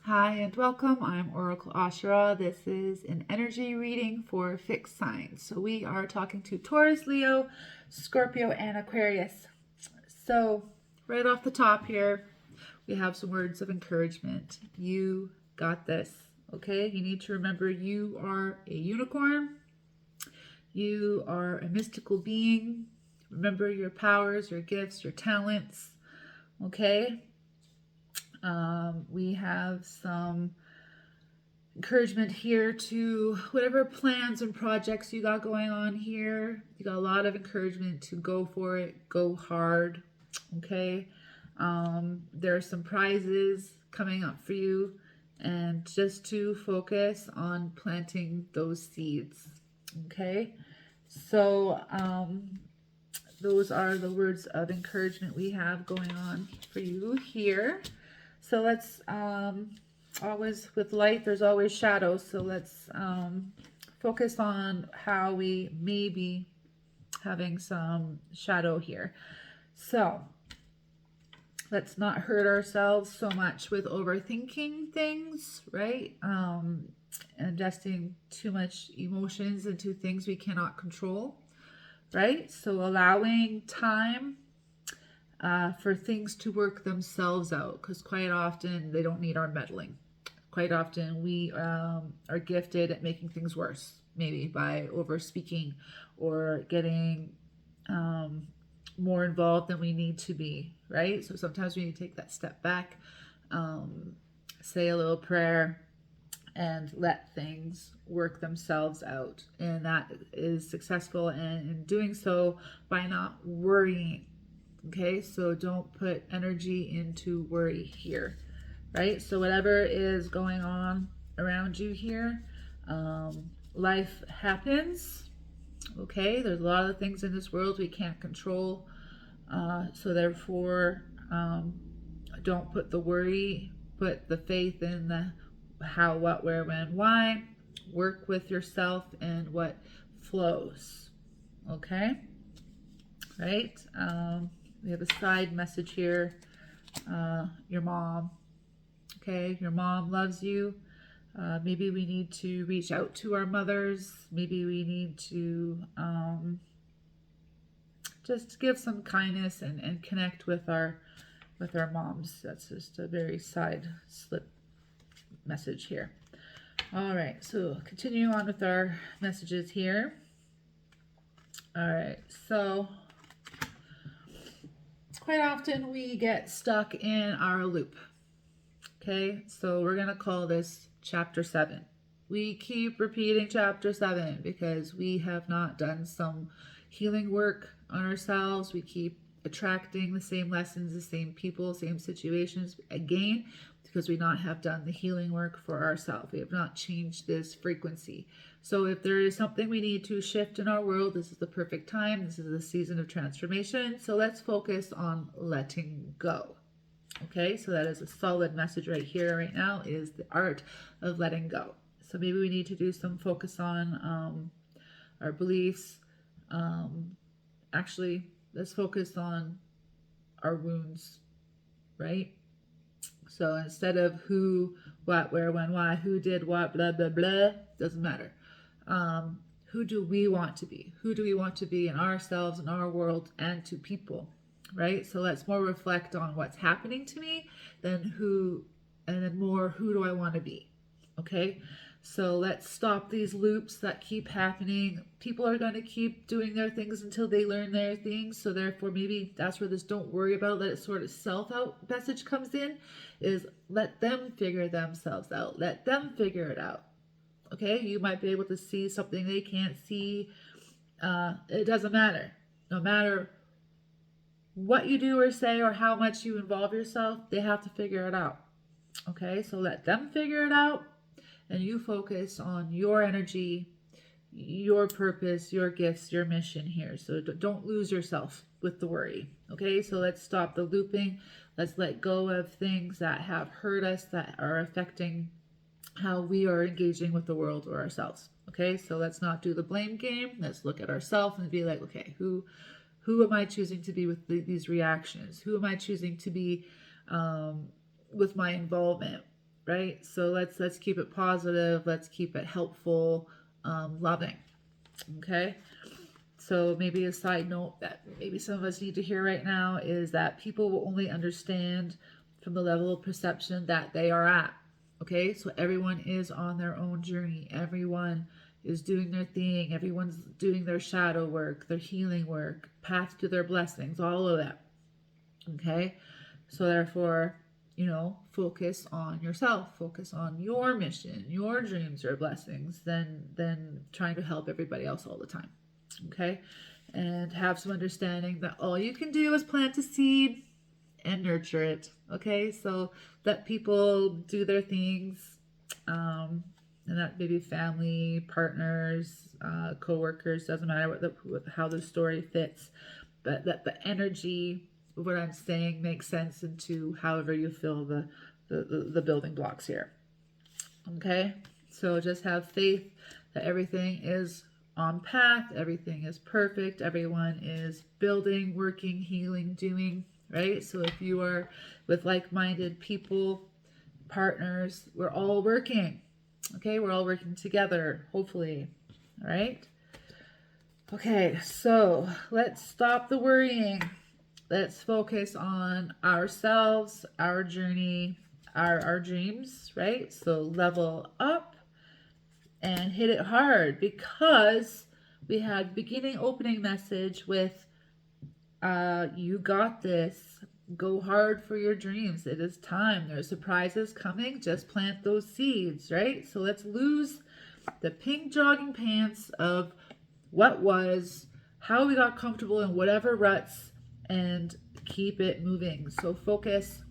Hi and welcome. I'm Oracle Asherah. This is an energy reading for fixed signs. So we are talking to Taurus, Leo, Scorpio, and Aquarius. So right off the top here, we have some words of encouragement. You got this, okay? You need to remember you are a unicorn. You are a mystical being. Remember your powers, your gifts, your talents, okay? We have some encouragement here to whatever plans and projects you got going on here. You got a lot of encouragement to go for it, go hard, okay? There are some prizes coming up for you, and just to focus on planting those seeds, okay? So those are the words of encouragement we have going on for you here. So let's, always with light, there's always shadows. So let's focus on how we may be having some shadow here. So let's not hurt ourselves so much with overthinking things, right? Ingesting too much emotions into things we cannot control, right? So allowing time for things to work themselves out, because quite often they don't need our meddling. Quite often we are gifted at making things worse, maybe by over speaking or getting more involved than we need to be, right? So sometimes we need to take that step back, say a little prayer, and let things work themselves out. And that is successful in doing so by not worrying. Okay, so don't put energy into worry here, right? So whatever is going on around you here, life happens, okay? There's a lot of things in this world we can't control, so therefore, don't put the worry, put the faith in the how, what, where, when, why. Work with yourself and what flows, okay? Right? We have a side message here. Your mom. Okay, your mom loves you. Maybe we need to reach out to our mothers. Maybe we need to just give some kindness and connect with our moms. That's just a very side slip message here. All right, so continue on with our messages here. All right, so quite often we get stuck in our loop. Okay, so we're going to call this chapter 7. We keep repeating chapter 7 because we have not done some healing work on ourselves. We keep attracting the same lessons, the same people, same situations again because we not have done the healing work for ourselves. We have not changed this frequency. So if there is something we need to shift in our world, this is the perfect time. This is the season of transformation. So let's focus on letting go. Okay, so that is a solid message right here, right now, is the art of letting go. So maybe we need to do some focus on our beliefs. Actually, let's focus on our wounds, right? So instead of who, what, where, when, why, who did what, blah, blah, blah, doesn't matter. Who do we want to be? Who do we want to be in ourselves, in our world, and to people, right? So let's more reflect on what's happening to me than who, and then more, who do I want to be, okay? So let's stop these loops that keep happening. People are going to keep doing their things until they learn their things. So therefore, maybe that's where this don't worry about, let it sort of self out message comes in, is let them figure themselves out. Let them figure it out. Okay, you might be able to see something they can't see. It doesn't matter. No matter what you do or say or how much you involve yourself, they have to figure it out. Okay, so let them figure it out, and you focus on your energy, your purpose, your gifts, your mission here. So don't lose yourself with the worry. Okay, so let's stop the looping. Let's let go of things that have hurt us, that are affecting how we are engaging with the world or ourselves. Okay, so let's not do the blame game. Let's look at ourselves and be like, okay, who am I choosing to be with these reactions? Who am I choosing to be with my involvement? right? So let's keep it positive. Let's keep it helpful, loving. Okay. So maybe a side note that maybe some of us need to hear right now is that people will only understand from the level of perception that they are at. Okay, so everyone is on their own journey. Everyone is doing their thing. Everyone's doing their shadow work, their healing work, path to their blessings, all of that. Okay, so therefore, focus on yourself, focus on your mission, your dreams, your blessings, than trying to help everybody else all the time. Okay, and have some understanding that all you can do is plant a seed and nurture it. Okay, so let people do their things, and that maybe family, partners, co-workers, doesn't matter how the story fits, but let the energy of what I'm saying make sense into however you feel the building blocks here. Okay, so just have faith that everything is on path, everything is perfect, everyone is building, working, healing, doing, right? So if you are with like-minded people, partners, we're all working. Okay, we're all working together, hopefully. All right. Okay, so let's stop the worrying. Let's focus on ourselves, our journey, our dreams, right? So level up and hit it hard, because we had beginning opening message with you got this. Go hard for your dreams. It is time. There's surprises coming. Just plant those seeds, right? So let's lose the pink jogging pants of what was, how we got comfortable in whatever ruts, and keep it moving. So focus.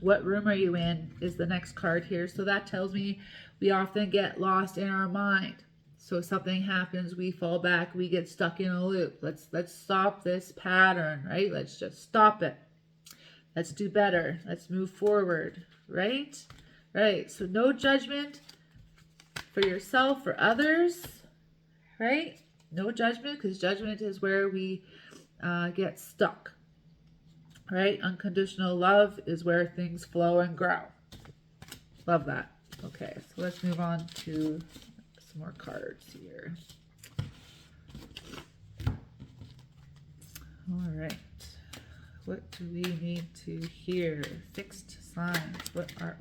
What room are you in is the next card here. So that tells me we often get lost in our mind. So something happens, we fall back, we get stuck in a loop. Let's stop this pattern, right? Let's just stop it. Let's do better. Let's move forward, right? Right. So no judgment for yourself, for others, right? No judgment, because judgment is where we get stuck, right? Unconditional love is where things flow and grow. Love that. Okay, so let's move on to some more cards here. All right. What do we need to hear? Fixed signs. What are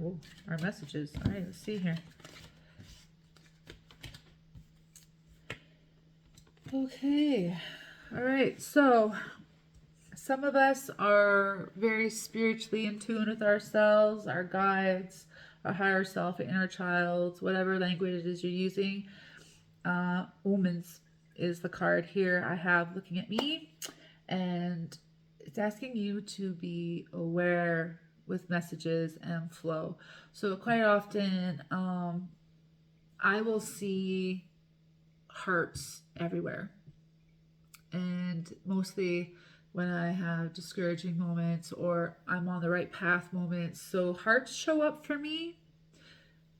our messages? All right, let's see here. Okay. All right. So some of us are very spiritually in tune with ourselves, our guides, our higher self, our inner child, whatever language it is you're using. Omens is the card here I have looking at me, and it's asking you to be aware with messages and flow. So quite often, I will see hearts everywhere, and mostly when I have discouraging moments or I'm on the right path moments. So hearts show up for me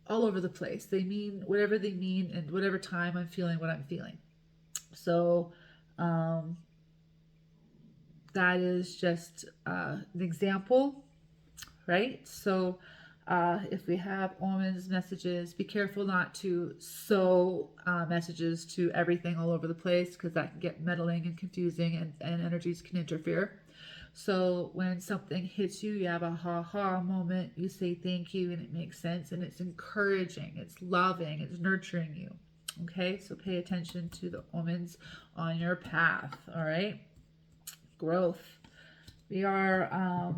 all over the place. They mean whatever they mean, and whatever time I'm feeling what I'm feeling. So that is just an example, right? So if we have omens, messages, be careful not to sow messages to everything all over the place, because that can get meddling and confusing, and energies can interfere. So when something hits you, you have a ha-ha moment, you say thank you, and it makes sense, and it's encouraging, it's loving, it's nurturing you. Okay, so pay attention to the omens on your path, all right? Growth. We are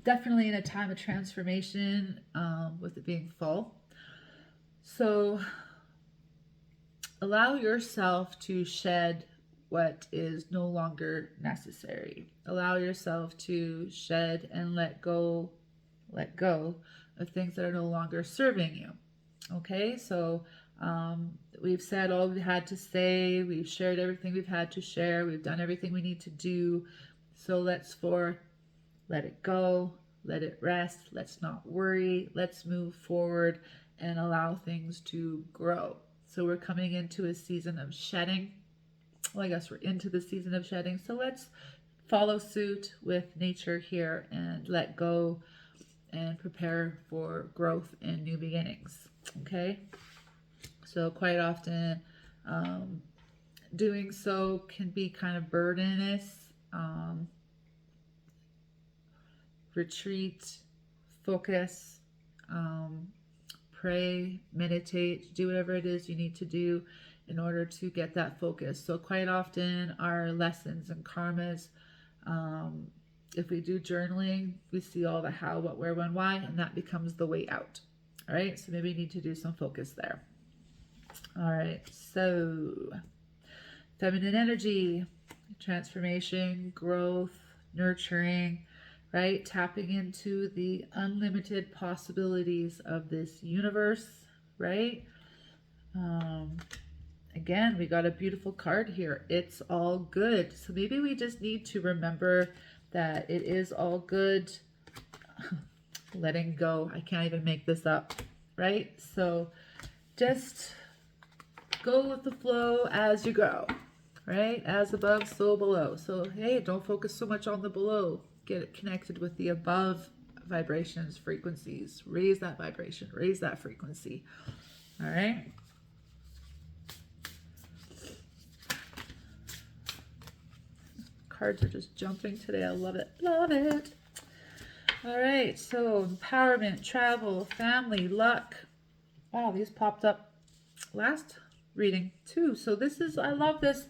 definitely in a time of transformation with it being fall. So allow yourself to shed what is no longer necessary. Allow yourself to shed and let go of things that are no longer serving you. Okay, so we've said all we had to say, we've shared everything we've had to share, we've done everything we need to do. So let it go, let it rest, let's not worry, let's move forward and allow things to grow. So we're coming into a season of shedding. Well, I guess we're into the season of shedding. So let's follow suit with nature here and let go and prepare for growth and new beginnings. Okay, so quite often doing so can be kind of burdenous. Retreat, focus, pray, meditate, do whatever it is you need to do in order to get that focus. So quite often our lessons and karmas, if we do journaling, we see all the how, what, where, when, why, and that becomes the way out. All right, so maybe you need to do some focus there. All right, so feminine energy, transformation, growth, nurturing, right? Tapping into the unlimited possibilities of this universe, right? Again, we got a beautiful card here. It's all good. So maybe we just need to remember that it is all good. Letting go. I can't even make this up, right? So just go with the flow as you go, right? As above, so below. So, hey, don't focus so much on the below. Get connected with the above vibrations, frequencies. Raise that vibration, raise that frequency. All right. Cards are just jumping today. I love it. Love it. All right. So empowerment, travel, family, luck. Wow, these popped up last reading too. So this is, I love this.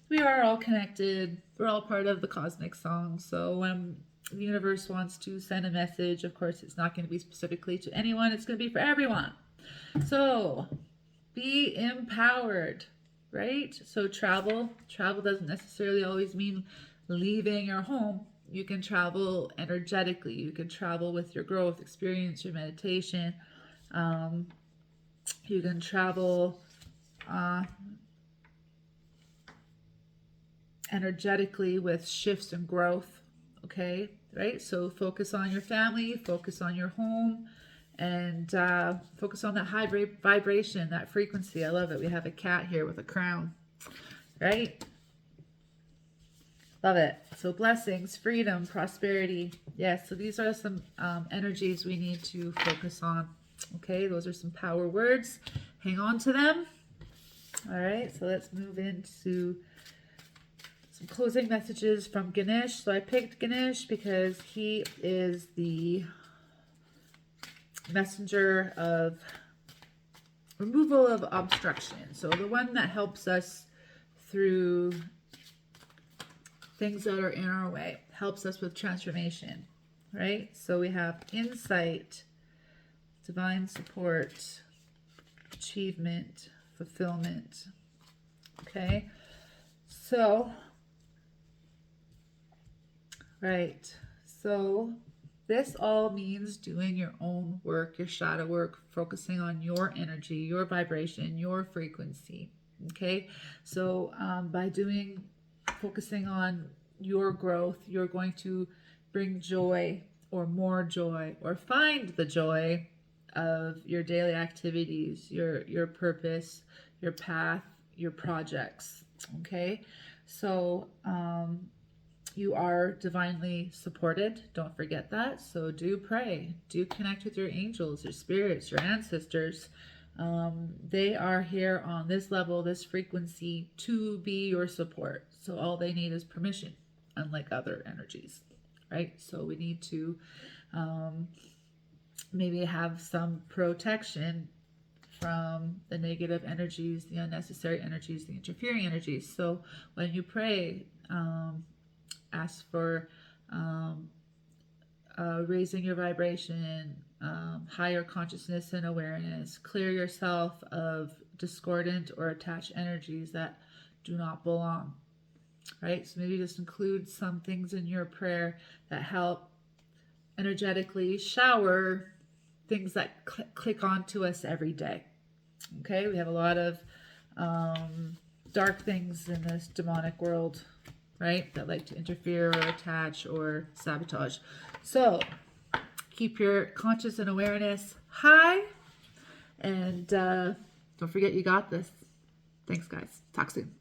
We are all connected. We're all part of the cosmic song. So when the universe wants to send a message, of course, it's not going to be specifically to anyone. It's going to be for everyone. So be empowered, right? So travel doesn't necessarily always mean leaving your home. You can travel energetically. You can travel with your growth, experience, your meditation. You can travel energetically with shifts and growth. Okay, right? So focus on your family, focus on your home, and focus on that high vibration, that frequency. I love it. We have a cat here with a crown, right? Love it. So blessings, freedom, prosperity. Yes, so these are some energies we need to focus on. Okay, those are some power words. Hang on to them. All right, so let's move into some closing messages from Ganesh. So I picked Ganesh because he is the messenger of removal of obstruction. So the one that helps us through things that are in our way, helps us with transformation, right? So we have insight, divine support, achievement, fulfillment. Okay, so right, so this all means doing your own work, your shadow work, focusing on your energy, your vibration, your frequency. Okay, so by focusing on your growth, you're going to bring joy or more joy, or find the joy of your daily activities, your purpose, your path, your projects. Okay, so you are divinely supported. Don't forget that. So do pray, do connect with your angels, your spirits, your ancestors. They are here on this level, this frequency, to be your support. So all they need is permission, unlike other energies, right? So we need to maybe have some protection from the negative energies, the unnecessary energies, the interfering energies. So when you pray, ask for raising your vibration, higher consciousness and awareness. Clear yourself of discordant or attached energies that do not belong, right? So maybe just include some things in your prayer that help energetically shower things that click onto us every day. Okay, we have a lot of dark things in this demonic world, right, that like to interfere or attach or sabotage. So keep your conscious and awareness high, and don't forget you got this. Thanks, guys. Talk soon.